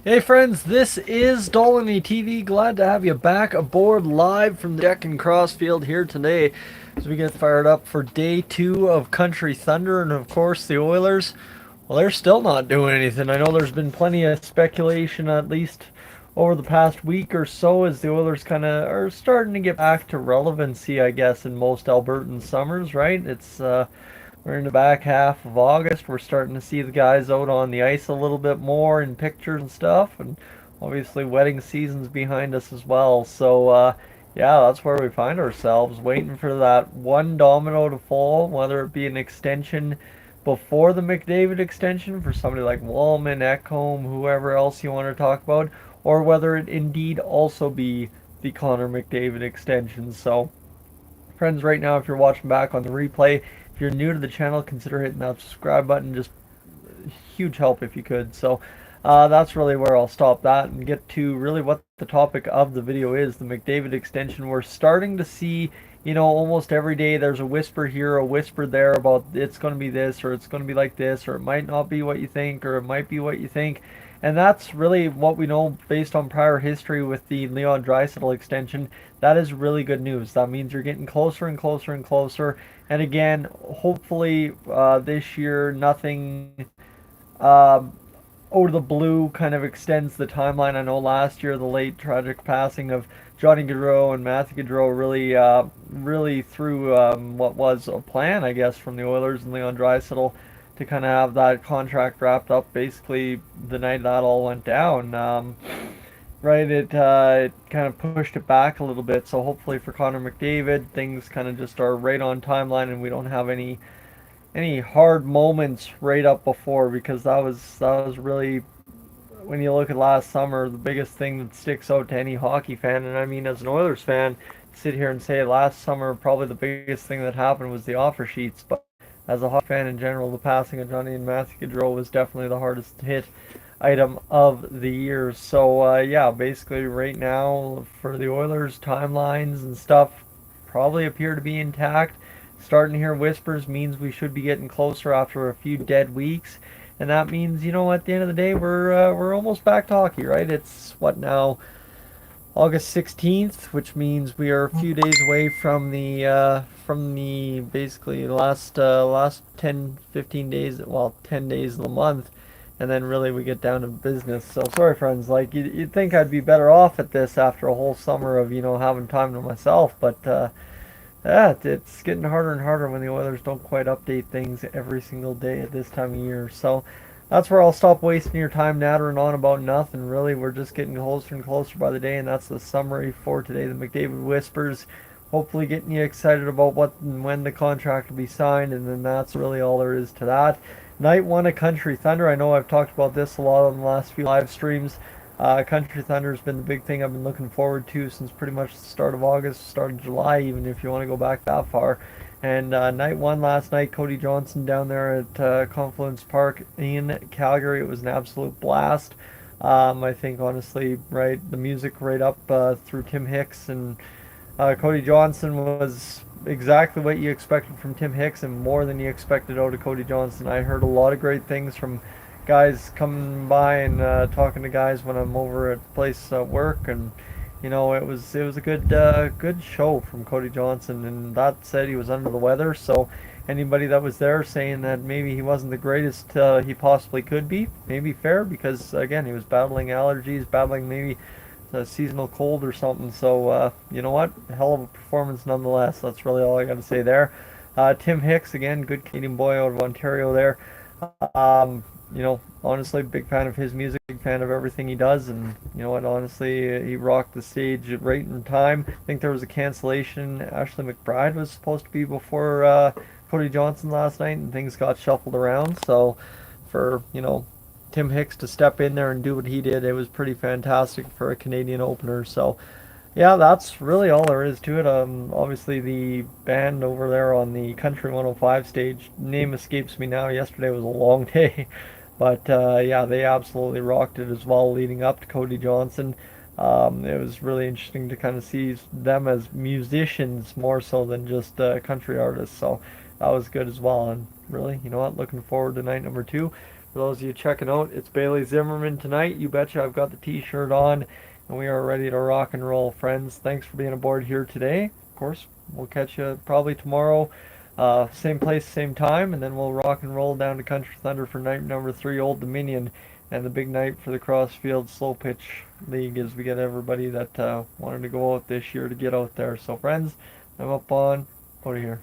Hey friends, this is Dolany TV. Glad to have you back aboard live from the deck in Crossfield here today as we get fired up for day two of Country Thunder and of course the Oilers. Well, they're still not doing anything. I know there's been plenty of speculation at least over the past week or so as the Oilers kind of are starting to get back to relevancy, I guess, in most Albertan summers, right? We're in the back half of August. We're starting to see the guys out on the ice a little bit more in pictures and stuff, and obviously wedding season's behind us as well. Yeah, that's where we find ourselves, waiting for that one domino to fall, whether it be an extension before the McDavid extension for somebody like Wallman, Ekholm, whoever else you want to talk about, or whether it indeed also be the Connor McDavid extension. So, friends, right now, if you're watching back on the replay, if you're new to the channel, consider hitting that subscribe button. Just huge help if you could. That's really where I'll stop that and get to really what the topic of the video is, the McDavid extension. We're starting to see, almost every day there's a whisper here, a whisper there about it's going to be this, or it's going to be like this, or it might not be what you think, or it might be what you think. And that's really what we know based on prior history with the Leon Draisaitl extension. That is really good news. That means you're getting closer and closer and closer. And again, hopefully this year nothing um, out of the blue kind of extends the timeline. I know last year the late tragic passing of Johnny Gaudreau and Matthew Gaudreau really threw what was a plan, I guess, from the Oilers and Leon Draisaitl to kind of have that contract wrapped up basically the night that all went down. Right, it kind of pushed it back a little bit. So hopefully for Connor McDavid, things kind of just are right on timeline, and we don't have any hard moments right up before, because that was really, when you look at last summer, the biggest thing that sticks out to any hockey fan, and I mean as an Oilers fan, sit here and say last summer probably the biggest thing that happened was the offer sheets, but as a hockey fan in general, the passing of Johnny and Matthew Gaudreau was definitely the hardest hit item of the year. Yeah, basically right now for the Oilers, timelines and stuff probably appear to be intact. Starting to hear whispers means we should be getting closer after a few dead weeks, and that means, at the end of the day, we're almost back to hockey, right? It's what now, August 16th, which means we are a few days away from the basically last 10 15 days, well, 10 days of the month, and then really we get down to business. So sorry friends, like you'd think I'd be better off at this after a whole summer of having time to myself, but yeah, it's getting harder and harder when the Oilers don't quite update things every single day at this time of year. So that's where I'll stop wasting your time nattering on about nothing. Really, we're just getting closer and closer by the day, and that's the summary for today. The McDavid Whispers. Hopefully getting you excited about what and when the contract will be signed, and then that's really all there is to that. Night one of Country Thunder. I know I've talked about this a lot on the last few live streams. Country Thunder has been the big thing I've been looking forward to since pretty much the start of August, start of July, even if you want to go back that far. And night one last night, Cody Johnson down there at Confluence Park in Calgary. It was an absolute blast. I think honestly, right, the music right up through Tim Hicks and Cody Johnson was exactly what you expected from Tim Hicks and more than you expected out of Cody Johnson. I heard a lot of great things from guys coming by and talking to guys when I'm over at the place at work, and it was a good show from Cody Johnson. And that said, he was under the weather, so anybody that was there saying that maybe he wasn't the greatest he possibly could be, maybe fair, because again, he was battling allergies, battling maybe a seasonal cold or something. So you know what, hell of a performance nonetheless. That's really all I got to say there. Tim Hicks, again, good Canadian boy out of Ontario there. Honestly, big fan of his music, big fan of everything he does, and you know what, honestly, he rocked the stage right in time. I think there was a cancellation. Ashley McBride was supposed to be before Cody Johnson last night, and things got shuffled around. So, for Tim Hicks to step in there and do what he did, it was pretty fantastic for a Canadian opener. So, yeah, that's really all there is to it. Obviously the band over there on the Country 105 stage, name escapes me now. Yesterday was a long day, but yeah, they absolutely rocked it as well, leading up to Cody Johnson. It was really interesting to kind of see them as musicians more so than just country artists. So that was good as well. And really, you know what? Looking forward to night number two. For those of you checking out, it's Bailey Zimmerman tonight. You betcha I've got the t-shirt on, and we are ready to rock and roll, friends. Thanks for being aboard here today. Of course, we'll catch you probably tomorrow, same place, same time, and then we'll rock and roll down to Country Thunder for night number 3, Old Dominion, and the big night for the Crossfield Slow Pitch League as we get everybody that wanted to go out this year to get out there. So, friends, I'm out of here.